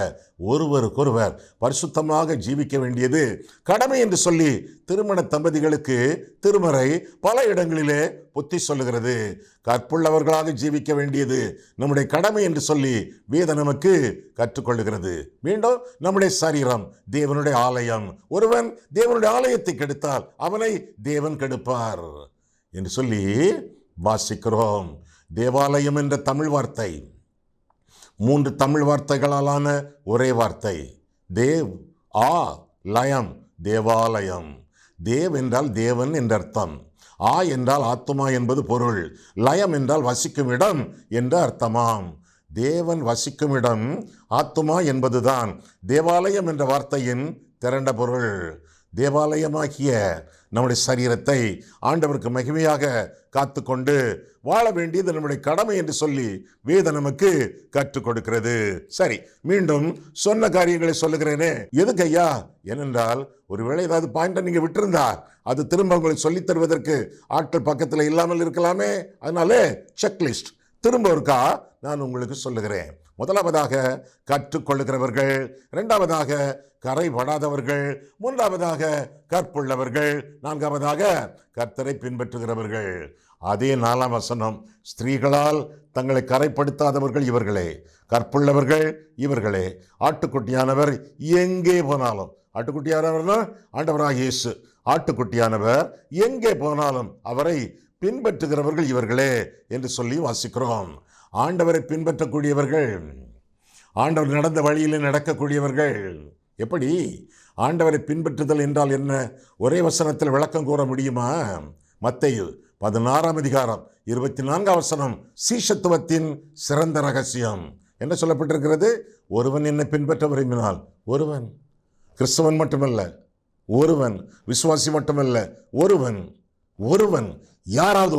ஒருவருக்கொருவர் பரிசுத்தமாக ஜீவிக்க வேண்டியது கடமை என்று சொல்லி திருமண தம்பதிகளுக்கு திருமறை பல இடங்களிலே புத்தி சொல்லுகிறது. கற்புள்ளவர்களாக ஜீவிக்க வேண்டியது நம்முடைய கடமை என்று சொல்லி வேதம் நமக்கு கற்றுக்கொள்ளுகிறது. மீண்டும் நம்முடைய சரீரம் தேவனுடைய ஆலயம். ஒருவன் தேவனுடைய ஆலயத்தை கெடுத்தால் அவனை தேவன் கெடுப்பார் என்று சொல்லி வாசிக்கிறோம். தேவாலயம் என்ற தமிழ் வார்த்தை 3 தமிழ் வார்த்தைகளாலான ஒரே வார்த்தை. தேவ், ஆ, லயம், தேவாலயம். தேவ் என்றால் தேவன் என்ற அர்த்தம். ஆ என்றால் ஆத்துமா என்பது பொருள். லயம் என்றால் வசிக்கும் இடம் என்ற அர்த்தமாம். தேவன் வசிக்கும் இடம் ஆத்துமா என்பதுதான் தேவாலயம் என்ற வார்த்தையின் திரண்ட பொருள். தேவாலயமாகிய நம்முடைய சரீரத்தை ஆண்டவருக்கு மகிமையாக காத்து கொண்டு வாழ வேண்டியது நம்முடைய கடமை என்று சொல்லி வேதம் நமக்கு கற்றுக் கொடுக்கிறது. சரி, மீண்டும் சொன்ன காரியங்களை சொல்லுகிறேனே. எதுக்கு ஐயா? ஏனென்றால் ஒருவேளை ஏதாவது பாயிண்ட்டை நீங்கள் விட்டிருந்தா அது திரும்ப உங்களுக்கு சொல்லித் தருவதற்கு ஆட்கள் பக்கத்தில் இல்லாமல் இருக்கலாமே. அதனாலே செக்லிஸ்ட் திரும்ப இருக்கா நான் உங்களுக்கு சொல்லுகிறேன். முதலாவதாக கற்றுக்கொள்ளுகிறவர்கள், இரண்டாவதாக கரைபடாதவர்கள், மூன்றாவதாக கற்புள்ளவர்கள், நான்காவதாக கர்த்தரை பின்பற்றுகிறவர்கள். அதே 4ஆம் வசனம். ஸ்திரீகளால் தங்களை கரைப்படுத்தாதவர்கள் இவர்களே, கற்புள்ளவர்கள் இவர்களே. ஆட்டுக்குட்டியானவர் எங்கே போனாலும், ஆட்டுக்குட்டியானவர்னா ஆண்டவராகிய இயேசு, ஆட்டுக்குட்டியானவர் எங்கே போனாலும் அவரை பின்பற்றுகிறவர்கள் இவர்களே என்று சொல்லி வாசிக்கிறோம். ஆண்டவரை பின்பற்றக்கூடியவர்கள், ஆண்டவர் நடந்த வழியிலே நடக்கக்கூடியவர்கள். எப்படி? ஆண்டவரை பின்பற்றுதல் என்றால் என்ன? ஒரே வசனத்தில் விளக்கம் கூற முடியுமா? மத்தேயு 16ஆம் அதிகாரம் 24ஆம் வசனம். சீஷத்துவத்தின் சிறந்த ரகசியம் என்ன சொல்லப்பட்டிருக்கிறது? ஒருவன் என்னை பின்பற்ற விரும்பினால், ஒருவன் கிறிஸ்தவன் மட்டுமல்ல, ஒருவன். விசுவாசி மட்டுமல்ல, ஒருவன். ஒருவன், யாராவது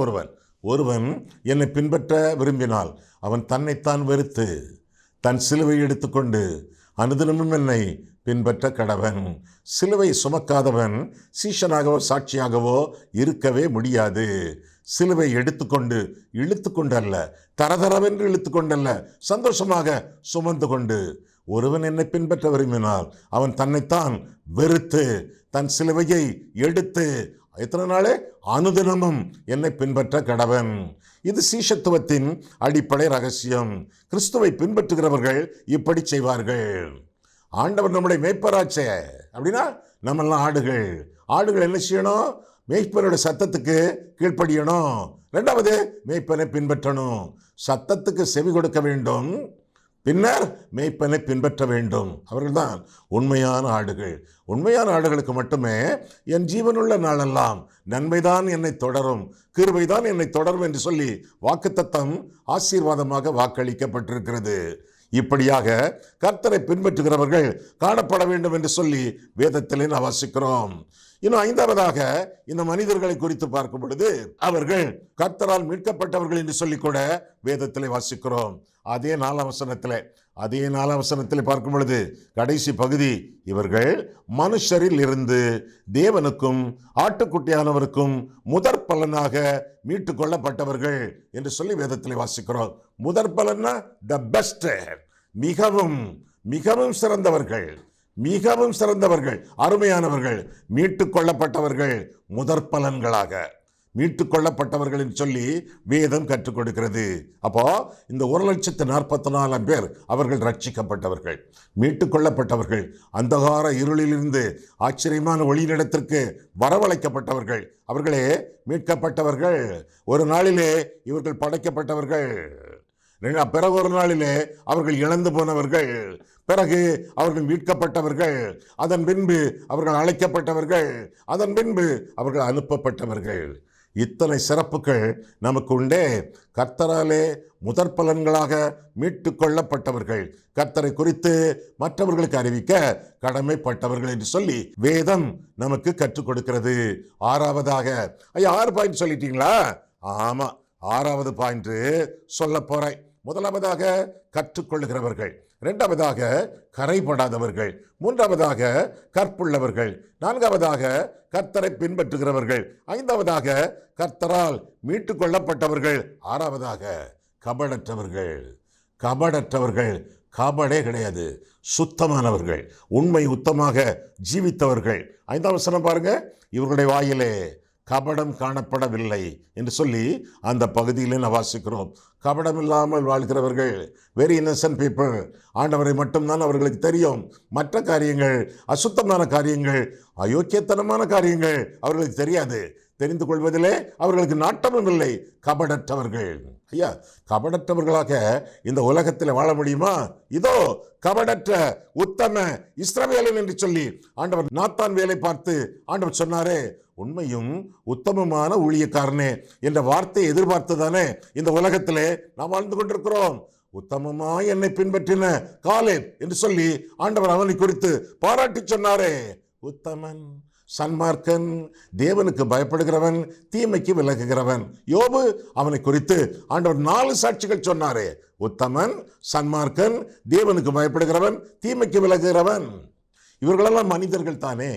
ஒருவன் என்னை பின்பற்ற விரும்பினால் அவன் தன்னைத்தான் வெறுத்து தன் சிலுவை எடுத்துக்கொண்டு அனுதினமும் என்னை பின்பற்ற கடவன். சிலுவை சுமக்காதவன் சீஷனாகவோ சாட்சியாகவோ இருக்கவே முடியாது. சிலுவை எடுத்துக்கொண்டு இழுத்துக்கொண்டு அல்ல, தரதரவென்று இழுத்துக்கொண்டல்ல, சந்தோஷமாக சுமந்து கொண்டு ஒருவன் என்னை பின்பற்ற விரும்பினால் அவன் தன்னைத்தான் வெறுத்து தன் சிலுவையை எடுத்து எத்தனை நாளே அனுதினமும் என்னை பின்பற்ற கடவன். இது சீஷத்துவத்தின் அடிப்படை ரகசியம். கிறிஸ்துவை பின்பற்றுகிறவர்கள் இப்படி செய்வார்கள். ஆண்டவர் நம்முடைய மேய்ப்பராச்சே அப்படின்னா நம்மெல்லாம் ஆடுகள் என்ன செய்யணும்? மேய்ப்பனோட சத்தத்துக்கு கீழ்ப்படியணும். ரெண்டாவது, மேய்ப்பனை பின்பற்றணும். சத்தத்துக்கு செவி கொடுக்க வேண்டும், பின்னர் மேய்ப்பனை பின்பற்ற வேண்டும். அவர்கள்தான் உண்மையான ஆடுகள். உண்மையான ஆடுகளுக்கு மட்டுமே என் ஜீவனுள்ள நாளெல்லாம் நன்மைதான் என்னை தொடரும், கிருபைதான் என்னை தொடரும் என்று சொல்லி வாக்குத்தத்தம் ஆசீர்வாதமாக வாக்களிக்கப்பட்டிருக்கிறது. இப்படியாக கர்த்தரை பின்பற்றுகிறவர்கள் காணப்பட வேண்டும் என்று சொல்லி வேதத்திலே நாம் வாசிக்கிறோம். இன்னும் ஐந்தாவதாக இந்த மனிதர்களை குறித்து பார்க்கும் பொழுது அவர்கள் கர்த்தரால் மீட்கப்பட்டவர்கள் என்று சொல்லி கூட வேதத்திலே வாசிக்கிறோம். அதே 4 வசனத்திலே பார்க்கும் பொழுது கடைசி பகுதி, இவர்கள் மனுஷரில் இருந்து தேவனுக்கும் ஆட்டுக்குட்டியானவருக்கும் முதற் பலனாக மீட்டு கொள்ளப்பட்டவர்கள் என்று சொல்லி வேதத்திலே வாசிக்கிறோம். முதற் பலன்னா த பெஸ்ட், மிகவும் மிகவும் சிறந்தவர்கள், மிகவும் சிறந்தவர்கள், அருமையானவர்கள், மீட்டு கொள்ளப்பட்டவர்கள், முதற் பலன்களாக மீட்டு கொள்ளப்பட்டவர்கள் என்று சொல்லி வேதம் கற்றுக் கொடுக்கிறது. அப்போ இந்த 1,44,000 பேர் அவர்கள் ரட்சிக்கப்பட்டவர்கள், மீட்டு கொள்ளப்பட்டவர்கள், அந்தகார இருளிலிருந்து ஆச்சரியமான ஒளியினிடத்திற்கு வரவழைக்கப்பட்டவர்கள். அவர்களே மீட்கப்பட்டவர்கள். ஒரு நாளிலே இவர்கள் படைக்கப்பட்டவர்கள், பிறகு ஒரு நாளிலே அவர்கள் இழந்து போனவர்கள், பிறகு அவர்கள் மீட்கப்பட்டவர்கள், அதன் பின்பு அவர்கள் அழைக்கப்பட்டவர்கள், அதன் பின்பு அவர்கள் அனுப்பப்பட்டவர்கள். இத்தனை சிறப்புகள் நமக்கு உண்டே. கர்த்தராலே முதற் பலன்களாக மீட்டு கொள்ளப்பட்டவர்கள், கர்த்தரை குறித்து மற்றவர்களுக்கு அறிவிக்க கடமைப்பட்டவர்கள் என்று சொல்லி வேதம் நமக்கு கற்றுக் கொடுக்கிறது. ஆறாவதாக, 6 பாயிண்ட் சொல்லிட்டீங்களா? ஆமா, 6வது பாயிண்ட் சொல்ல போறேன். முதலாவதாக கற்றுக்கொள்ளுகிறவர்கள், இரண்டாவதாக கரைபடாதவர்கள், மூன்றாவதாக கற்புள்ளவர்கள், நான்காவதாக கர்த்தரை பின்பற்றுகிறவர்கள், ஐந்தாவதாக கர்த்தரால் மீட்டு கொள்ளப்பட்டவர்கள், ஆறாவதாக கபடற்றவர்கள். கபடே கிடையாது, சுத்தமானவர்கள், உண்மை உத்தமாக ஜீவித்தவர்கள். 5ஆம் வசனம் பாருங்க, இவர்களுடைய வாயிலே கபடம் காணப்படவில்லை என்று சொல்லி அந்த பகுதியிலே நான் வாசிக்கிறோம். கபடம் இல்லாமல் வாழ்கிறவர்கள் வெரி இன்னசென்ட் பீப்புள். ஆண்டவரை மட்டும்தான் அவர்களுக்கு தெரியும். மற்ற காரியங்கள், அசுத்தமான காரியங்கள், அயோக்கியத்தனமான காரியங்கள் அவர்களுக்கு தெரியாது. தெரிந்து கொள்வதிலே அவர்களுக்கு நாட்டமும் இல்லை. கபடற்றவர்கள். ஐயா, கபடற்றவர்களாக இந்த உலகத்தில் வாழ முடியுமா? இதோ கபடற்ற உத்தம இஸ்ரவேலன் என்று சொல்லி ஆண்டவர் நாத்தான் வேலை பார்த்து ஆண்டவர் சொன்னாரே, உண்மையும் உத்தமமான ஊழியக்காரனே என்ற வார்த்தையை எதிர்பார்த்துதானே இந்த உலகத்திலே நாம் வாழ்ந்து கொண்டிருக்கிறோம். உத்தமமாய் என்னை பின்பற்றின காலேப் என்று சொல்லி ஆண்டவர் அவனை குறித்து பாராட்டி சொன்னாரே. உத்தமன், சன்மார்க்கன், தேவனுக்கு பயப்படுகிறவன், தீமைக்கு விலகுகிறவன். யோபு அவனை குறித்து ஆண்டவர் 4 சாட்சிகள் சொன்னாரே. உத்தமன், சன்மார்க்கன், தேவனுக்கு பயப்படுகிறவன், தீமைக்கு விலகுகிறவன். இவர்களெல்லாம் மனிதர்கள் தானே,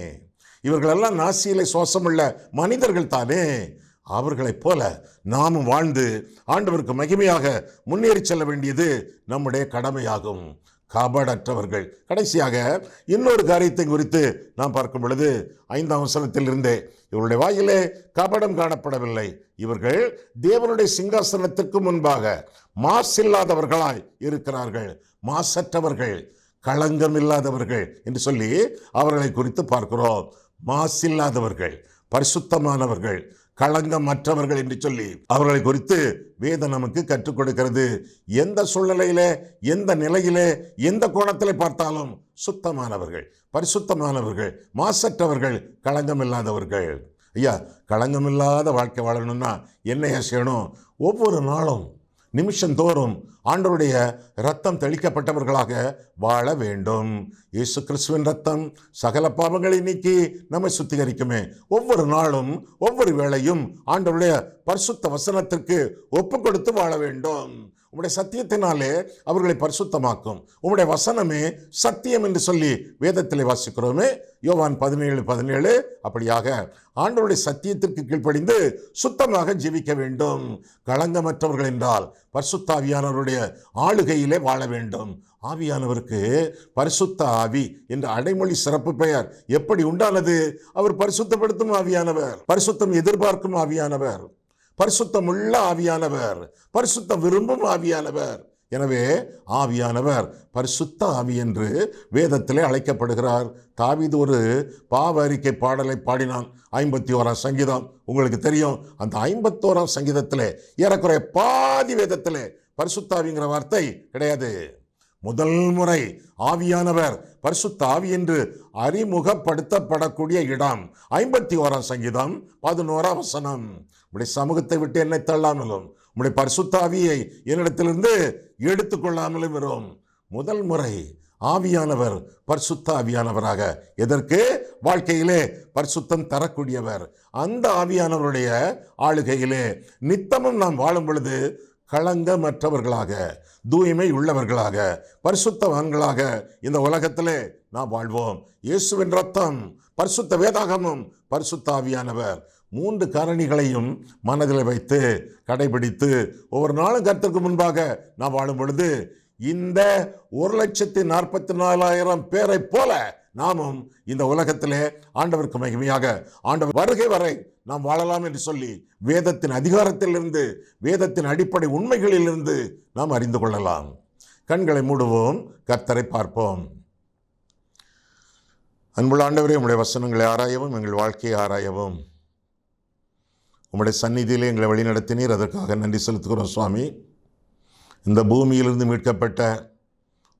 இவர்களெல்லாம் நாசியிலே சுவாசமுள்ள மனிதர்கள் தானே. அவர்களைப் போல நாமும் வாழ்ந்து ஆண்டவருக்கு மகிமையாக முன்னேறி செல்ல வேண்டியது நம்முடைய கடமையாகும். கபடற்றவர்கள். கடைசியாக இன்னொரு காரியத்தை குறித்து நாம் பார்க்கும் பொழுது 5ஆம் வசனத்திலிருந்தே, இவருடைய வாயிலே கபடம் காணப்படவில்லை, இவர்கள் தேவனுடைய சிங்காசனத்திற்கு முன்பாக மாசில்லாதவர்களாய் இருக்கிறார்கள். மாசற்றவர்கள், களங்கம் இல்லாதவர்கள் என்று சொல்லி அவர்களை குறித்து பார்க்கிறோம். மாசில்லாதவர்கள், பரிசுத்தமானவர்கள், களங்கம் மற்றவர்கள் என்று சொல்லி அவர்களை குறித்து வேதம் நமக்கு கற்றுக் கொடுக்கிறது. எந்த சூழ்நிலையிலே, எந்த நிலையிலே, எந்த கோணத்திலே பார்த்தாலும் சுத்தமானவர்கள், பரிசுத்தமானவர்கள், மாசற்றவர்கள், களங்கம் இல்லாதவர்கள். ஐயா, களங்கமில்லாத வாழ்க்கை வாழணும்னா என்ன செய்யணும்? ஒவ்வொரு நாளும் நிமிஷந்தோறும் ஆண்டவருடைய இரத்தம் தெளிக்கப்பட்டவர்களாக வாழ வேண்டும். இயேசு கிறிஸ்துவின் இரத்தம் சகல பாவங்களை நீக்கி நம்மை சுத்திகரிக்குமே. ஒவ்வொரு நாளும் ஒவ்வொரு வேளையும் ஆண்டவருடைய பரிசுத்த வசனத்திற்கு ஒப்பு கொடுத்து வாழ வேண்டும். உம்முடைய சத்தியத்தினாலே அவர்களை பரிசுத்தமாக்கும். உம்முடைய வசனமே சத்தியம் என்று சொல்லி வேதத்திலே வாசிக்கிறோமே, யோவான் 17:17. அப்படியாக ஆண்டவருடைய சத்தியத்திற்கு கீழ்ப்படிந்து சுத்தமாக ஜீவிக்க வேண்டும். களங்கமற்றவர்கள் என்றால் பரிசுத்த ஆவியானவருடைய ஆளுகையிலே வாழ வேண்டும். ஆவியானவருக்கு பரிசுத்த ஆவி என்ற அடைமொழி சிறப்பு பெயர் எப்படி உண்டானது? அவர் பரிசுத்தப்படுத்தும் ஆவியானவர், பரிசுத்தம் எதிர்பார்க்கும் ஆவியானவர், பரிசுத்தம் உள்ள ஆவியானவர், பரிசுத்தம் விரும்பும் ஆவியானவர். எனவே ஆவியானவர் பரிசுத்த ஆவி என்று வேதத்திலே அழைக்கப்படுகிறார். தாவீது ஒரு பாவ அறிக்கை பாடலை பாடினான். 51ஆம் சங்கீதம் உங்களுக்கு தெரியும். அந்த 51ஆம் சங்கீதத்திலே ஏறக்குறைய பாதி வேதத்திலே பரிசுத்த ஆவிங்கிற வார்த்தை கிடையாது. முதல் முறை ஆவியானவர் பரிசுத்த ஆவி என்று அறிமுகப்படுத்தப்படக்கூடிய இடம் 51ஆம் சங்கீதம் 11ஆம் வசனம். உம்முடைய சமூகத்தை விட்டு என்னை தள்ளாமலும் உம்முடைய பரிசுத்த ஆவியை என்னிடத்திலிருந்து எடுத்துக்கொள்ளாமலும் வரும். முதல் முறை ஆவியானவர் பரிசுத்த ஆவியானவராக, எதற்கு? வாழ்க்கையிலே பரிசுத்தம் தரக்கூடியவர். அந்த ஆவியானவருடைய ஆளுகையிலே நித்தமும் நாம் வாழும் பொழுது களங்கமற்றவர்களாக, தூய்மை உள்ளவர்களாக, பரிசுத்தவான்களாக இந்த உலகத்திலே நாம் வாழ்வோம். இயேசுவின் இரத்தம், பரிசுத்த வேதாகமும், பரிசுத்த ஆவியானவர், 3 காரணிகளையும் மனதில் வைத்து கடைபிடித்து ஒவ்வொரு நாளும் கர்த்தருக்கு முன்பாக நாம் வாழும் பொழுது இந்த 1,44,000 பேரை போல நாமும் இந்த உலகத்திலே ஆண்டவருக்கு மகிமையாக ஆண்டவர் வருகை வரை நாம் வாழலாம் என்று சொல்லி வேதத்தின் அதிகாரத்திலிருந்து, வேதத்தின் அடிப்படை உண்மைகளிலிருந்து நாம் அறிந்து கொள்ளலாம். கண்களை மூடுவோம், கர்த்தரை பார்ப்போம். அன்புள்ள ஆண்டவரே, உம்முடைய வசனங்களை ஆராயவும், எங்கள் வாழ்க்கையை ஆராயவும் உம்முடைய சந்நிதியிலே எங்களை வழிநடத்தினீர். அதற்காக நன்றி செலுத்துகிறோம் சுவாமி. இந்த பூமியிலிருந்து மீட்கப்பட்ட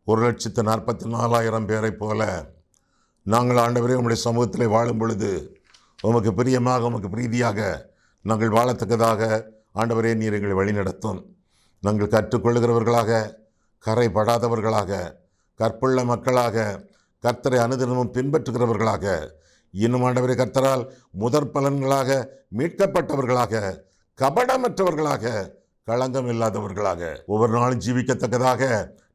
1,44,000 பேரை போல நாங்கள் ஆண்டவரே உம்முடைய சமூகத்திலே வாழும் பொழுது உமக்கு பிரியமாக, உமக்கு பிரீதியாக நாங்கள் வாழத்தக்கதாக ஆண்டவரே நீர் எங்களை வழிநடத்தும். நாங்கள் கற்றுக்கொள்ளுகிறவர்களாக, கரைபடாதவர்களாக, கற்புள்ள மக்களாக, கர்த்தரை அனுதினமும் பின்பற்றுகிறவர்களாக, இன்னும் ஆண்டவரே கர்த்தரால் முதற் பலன்களாக மீட்கப்பட்டவர்களாக, கபடமற்றவர்களாக, களங்கம் இல்லாதவர்களாக ஒவ்வொரு நாளும் ஜீவிக்கத்தக்கதாக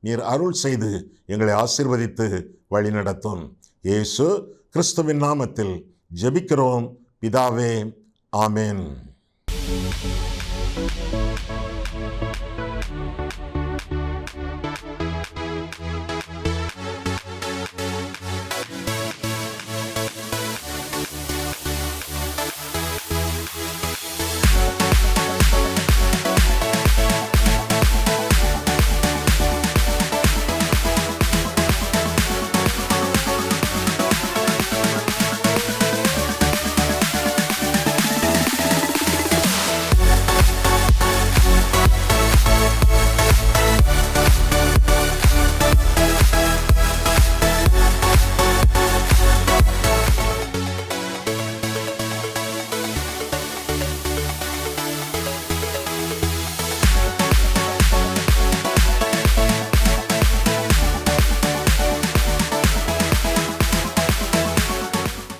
நீர் அருள் செய்து எங்களை ஆசீர்வதித்து வழிநடத்தும். இயேசு கிறிஸ்துவின் நாமத்தில் ஜெபிக்கிறோம் பிதாவே, ஆமென்.